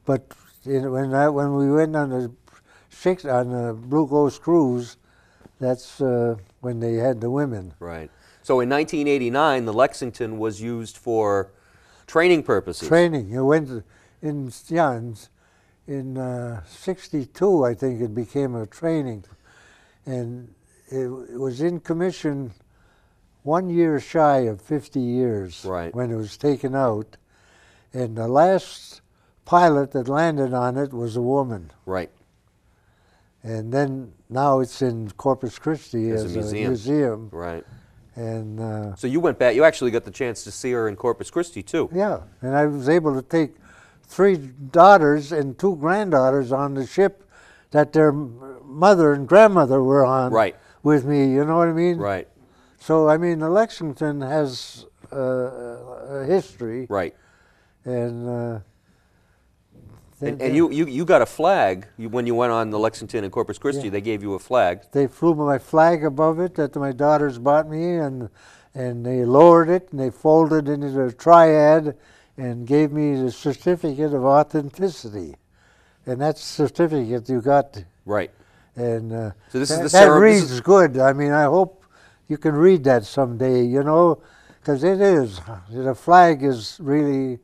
But when we went on the Blue Ghost cruise, that's when they had the women. Right. So in 1989, the Lexington was used for training purposes. Training. You went in '62, I think it became a training, and it was in commission 1 year shy of 50 years Right. when it was taken out, and the last pilot that landed on it was a woman. Right. And then now it's in Corpus Christi as a museum. Right. And so you went back. You actually got the chance to see her in Corpus Christi too. yeah, and I was able to take 3 daughters and 2 granddaughters on the ship that their mother and grandmother were on. Right. With me. You know what I mean? Right. So I mean, the Lexington has a history. Right. And and you got a flag when you went on the Lexington in Corpus Christi. Yeah. They gave you a flag. They flew my flag above it that my daughters bought me, and they lowered it and they folded it into a triad and gave me the certificate of authenticity. And that certificate you got. Right. And so this is the that reads good. I mean, I hope you can read that someday, you know, because it is. The flag is really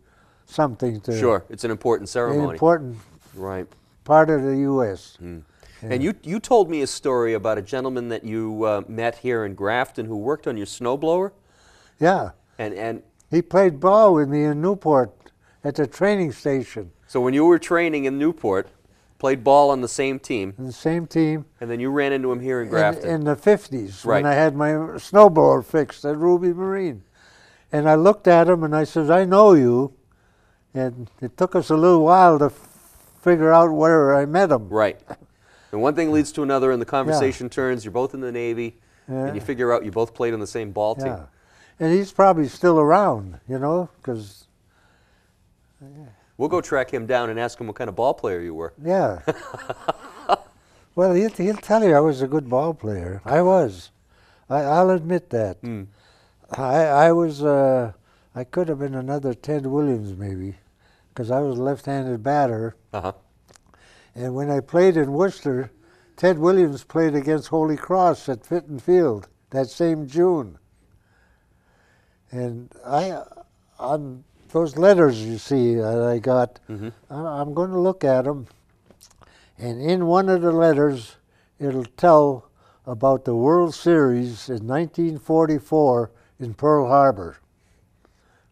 something to... Sure, it's an important ceremony. An important right. part of the U.S. Mm. Yeah. And you told me a story about a gentleman that you met here in Grafton who worked on your snowblower. Yeah. And he played ball with me in Newport at the training station. So when you were training in Newport, played ball on the same team. In the same team. And then you ran into him here in Grafton. In the 50s, right. when I had my snowblower fixed at Ruby Marine. And I looked at him and I said, I know you. And it took us a little while to figure out where I met him. Right. And one thing leads to another, and the conversation turns. You're both in the Navy, and you figure out you both played on the same ball team. And he's probably still around, you know, because... We'll go track him down and ask him what kind of ball player you were. Yeah. Well, he'll tell you I was a good ball player. I was. I'll admit that. Mm. I was... I could have been another Ted Williams, maybe, because I was a left-handed batter. Uh-huh. And when I played in Worcester, Ted Williams played against Holy Cross at Fitton Field that same June. And on those letters you see that I got, I'm going to look at them. And in one of the letters, it'll tell about the World Series in 1944 in Pearl Harbor,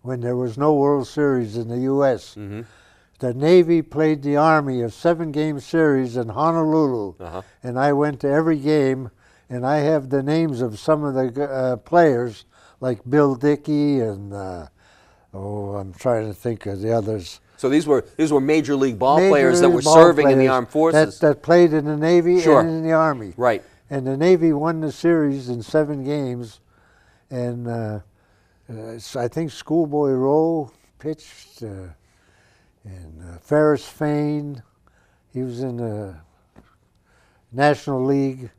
when there was no World Series in the U.S. Mm-hmm. The Navy played the Army a 7-game series in Honolulu, and I went to every game, and I have the names of some of the players, like Bill Dickey and, I'm trying to think of the others. So these were major league ball players that were serving in the armed forces. That played in the Navy and in the Army. Right. And the Navy won the series in 7 games, and I think Schoolboy Rowe pitched, and Ferris Fain, he was in the National League.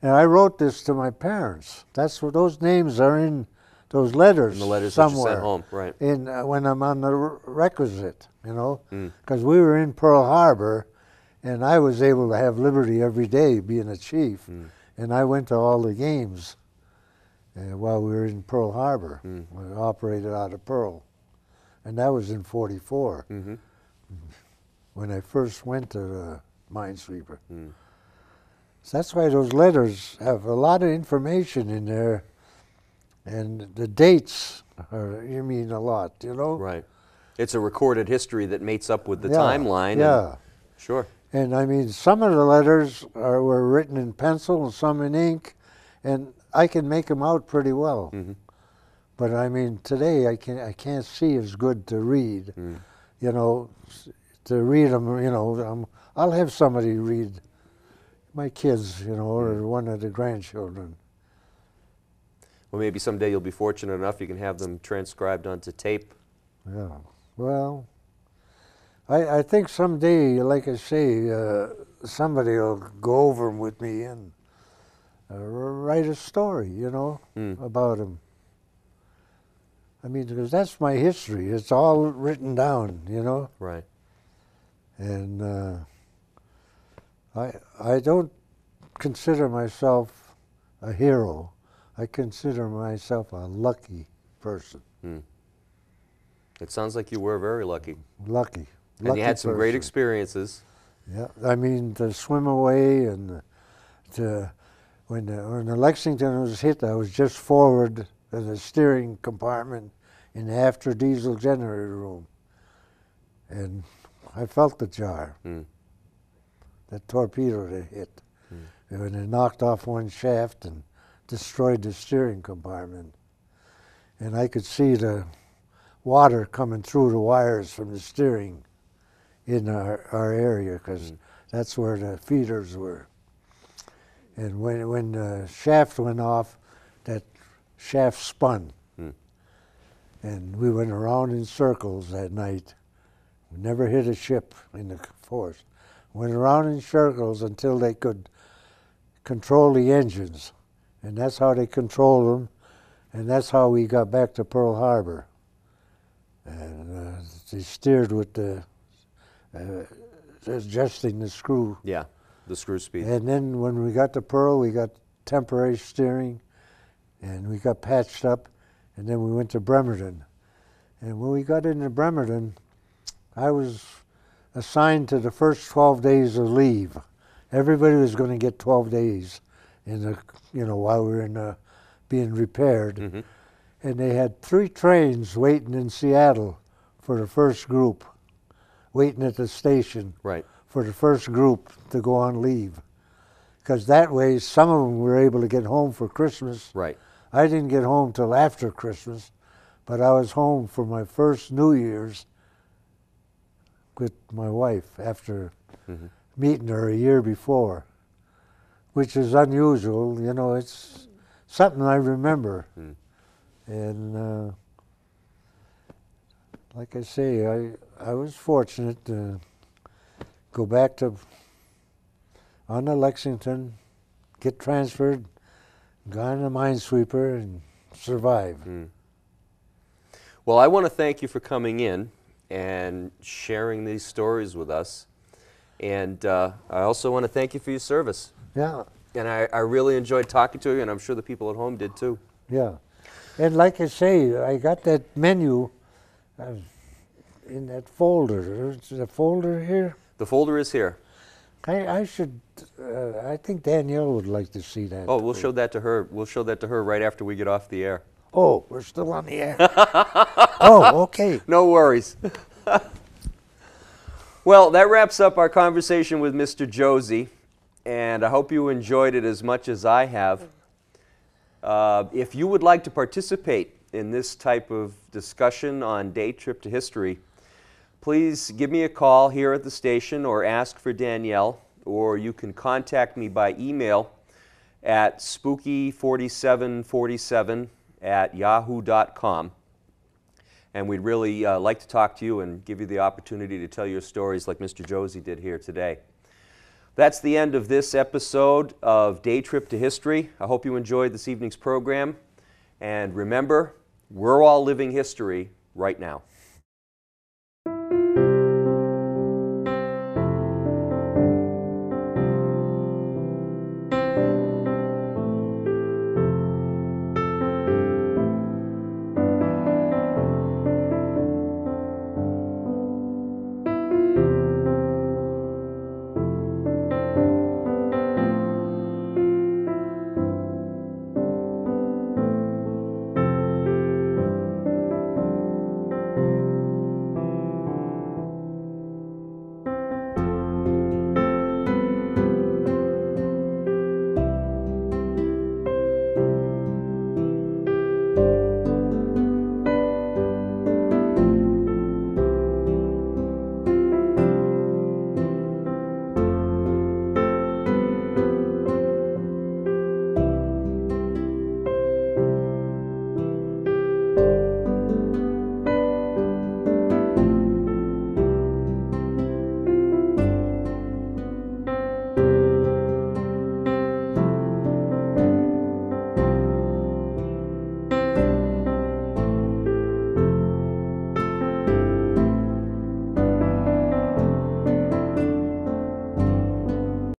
And I wrote this to my parents. That's what those names are in those letters. In the letters somewhere that you sent home, right. When I'm on the requisite, you know, because we were in Pearl Harbor, and I was able to have liberty every day being a chief, and I went to all the games. While we were in Pearl Harbor. We operated out of Pearl. And that was in '44, when I first went to the Minesweeper. So that's why those letters have a lot of information in there, and the dates mean a lot, you know? Right. It's a recorded history that mates up with the timeline. Yeah. Sure. And I mean, some of the letters were written in pencil and some in ink, and I can make them out pretty well. But I mean, today I can't see as good to read. You know, to read them, you know, I'll have somebody read, my kids, you know, or one of the grandchildren. Well, maybe someday you'll be fortunate enough you can have them transcribed onto tape. Yeah, well, I think someday, like I say, somebody will go over them with me and write a story, you know, about him. I mean, because that's my history. It's all written down, you know. Right. And I don't consider myself a hero. I consider myself a lucky person. It sounds like you were very lucky. Lucky. And you had some great experiences. Yeah, I mean, to swim away and when the Lexington was hit, I was just forward in the steering compartment in the after diesel generator room. And I felt the jar. That torpedo that hit. And it knocked off one shaft and destroyed the steering compartment. And I could see the water coming through the wires from the steering in our area, because that's where the feeders were. And when the shaft went off, that shaft spun. And we went around in circles that night. We never hit a ship in the force. Went around in circles until they could control the engines. And that's how they controlled them. And that's how we got back to Pearl Harbor. And they steered with the adjusting the screw. Yeah, the screw speed. And then when we got to Pearl, we got temporary steering, and we got patched up, and then we went to Bremerton. And when we got into Bremerton, I was assigned to the first 12 days of leave. Everybody was going to get 12 days in the, while we were in being repaired. And they had 3 trains waiting in Seattle for the first group, waiting at the station for the first group to go on leave. Because that way, some of them were able to get home for Christmas. I didn't get home till after Christmas, but I was home for my first New Year's with my wife after meeting her a year before, which is unusual. It's something I remember. And like I say, I was fortunate to go back on the Lexington, get transferred, go on the minesweeper, and survive. Well, I want to thank you for coming in and sharing these stories with us. And I also want to thank you for your service. Yeah. And I really enjoyed talking to you, and I'm sure the people at home did too. Yeah. And like I say, I got that menu in that folder. Is the folder here? The folder is here. I think Danielle would like to see that. Oh, we'll show that to her. We'll show that to her right after we get off the air. Oh, we're still on the air. Oh, okay. No worries. Well, that wraps up our conversation with Mr. Josey, and I hope you enjoyed it as much as I have. If you would like to participate in this type of discussion on Day Trip to History, please give me a call here at the station or ask for Danielle, or you can contact me by email at spooky4747@yahoo.com. And we'd really like to talk to you and give you the opportunity to tell your stories like Mr. Josey did here today. That's the end of this episode of Day Trip to History. I hope you enjoyed this evening's program. And remember, we're all living history right now.